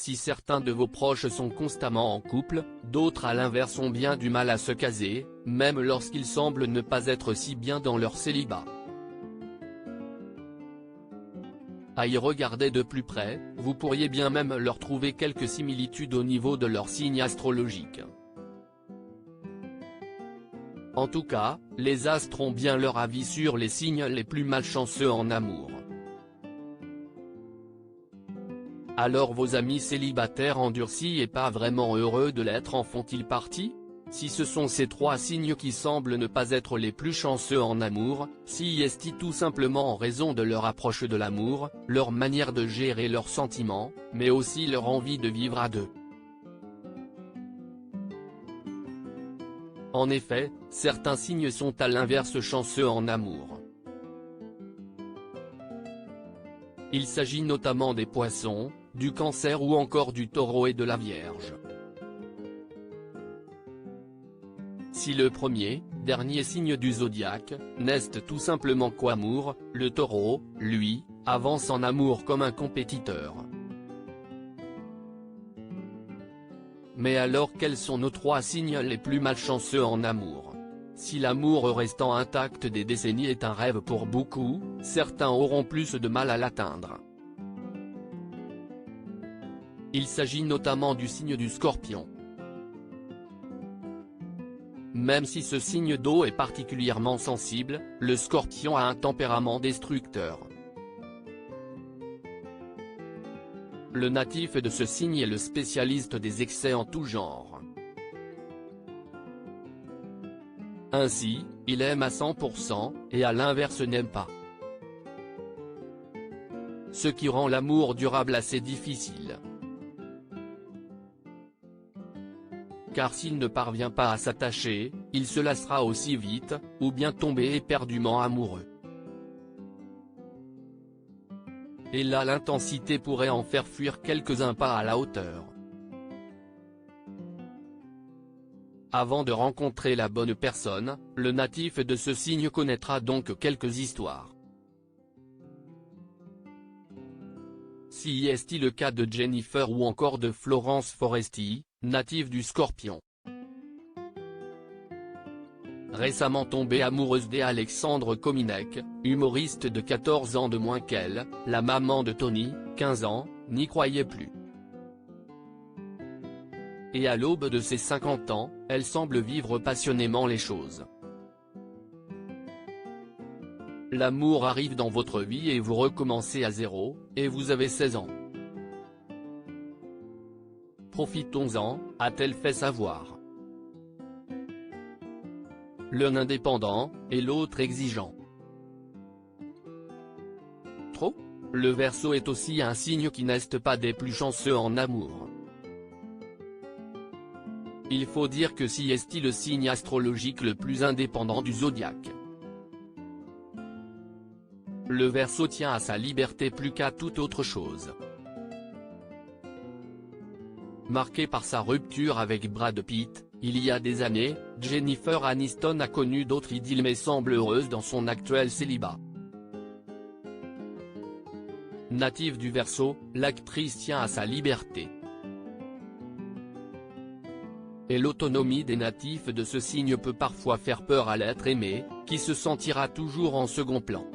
Si certains de vos proches sont constamment en couple, d'autres à l'inverse ont bien du mal à se caser, même lorsqu'ils semblent ne pas être si bien dans leur célibat. À y regarder de plus près, vous pourriez bien même leur trouver quelques similitudes au niveau de leur signe astrologique. En tout cas, les astres ont bien leur avis sur les signes les plus malchanceux en amour. Alors vos amis célibataires endurcis et pas vraiment heureux de l'être en font-ils partie? Si ce sont ces trois signes qui semblent ne pas être les plus chanceux en amour, si est-il tout simplement en raison de leur approche de l'amour, leur manière de gérer leurs sentiments, mais aussi leur envie de vivre à deux. En effet, certains signes sont à l'inverse chanceux en amour. Il s'agit notamment des Poissons, du Cancer ou encore du Taureau et de la Vierge. Si le dernier signe du zodiaque, n'est tout simplement qu'amour, le Taureau, lui, avance en amour comme un compétiteur. Mais alors quels sont nos trois signes les plus malchanceux en amour? Si l'amour restant intact des décennies est un rêve pour beaucoup, certains auront plus de mal à l'atteindre. Il s'agit notamment du signe du Scorpion. Même si ce signe d'eau est particulièrement sensible, le Scorpion a un tempérament destructeur. Le natif de ce signe est le spécialiste des excès en tout genre. Ainsi, il aime à 100%, et à l'inverse n'aime pas. Ce qui rend l'amour durable assez difficile. Car s'il ne parvient pas à s'attacher, il se lassera aussi vite, ou bien tomber éperdument amoureux. Et là l'intensité pourrait en faire fuir quelques-uns pas à la hauteur. Avant de rencontrer la bonne personne, le natif de ce signe connaîtra donc quelques histoires. Si est-il le cas de Jennifer ou encore de Florence Foresti, native du Scorpion. Récemment tombée amoureuse d'Alexandre Kominek, humoriste de 14 ans de moins qu'elle, la maman de Tony, 15 ans, n'y croyait plus. Et à l'aube de ses 50 ans, elle semble vivre passionnément les choses. L'amour arrive dans votre vie et vous recommencez à zéro, et vous avez 16 ans. Profitons-en, a-t-elle fait savoir. L'un indépendant, et l'autre exigeant. Trop? Le Verseau est aussi un signe qui n'est pas des plus chanceux en amour. Il faut dire que si est le signe astrologique le plus indépendant du zodiaque. Le Verseau tient à sa liberté plus qu'à toute autre chose. Marqué par sa rupture avec Brad Pitt, il y a des années, Jennifer Aniston a connu d'autres idylles mais semble heureuse dans son actuel célibat. Native du Verseau, l'actrice tient à sa liberté. Et l'autonomie des natifs de ce signe peut parfois faire peur à l'être aimé, qui se sentira toujours en second plan.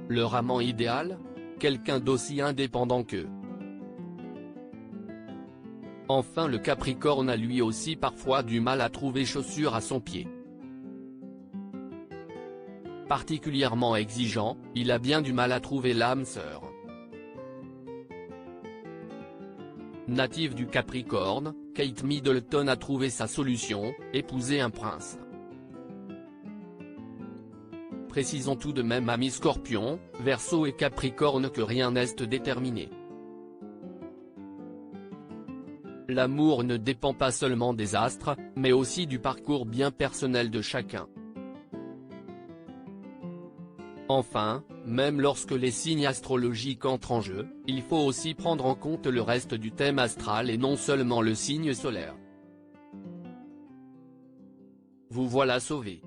Leur amant idéal? Quelqu'un d'aussi indépendant qu'eux. Enfin le Capricorne a lui aussi parfois du mal à trouver chaussure à son pied. Particulièrement exigeant, il a bien du mal à trouver l'âme sœur. Native du Capricorne, Kate Middleton a trouvé sa solution, épouser un prince. Précisons tout de même amis Scorpion, Verseau et Capricorne que rien n'est déterminé. L'amour ne dépend pas seulement des astres, mais aussi du parcours bien personnel de chacun. Enfin, même lorsque les signes astrologiques entrent en jeu, il faut aussi prendre en compte le reste du thème astral et non seulement le signe solaire. Vous voilà sauvé.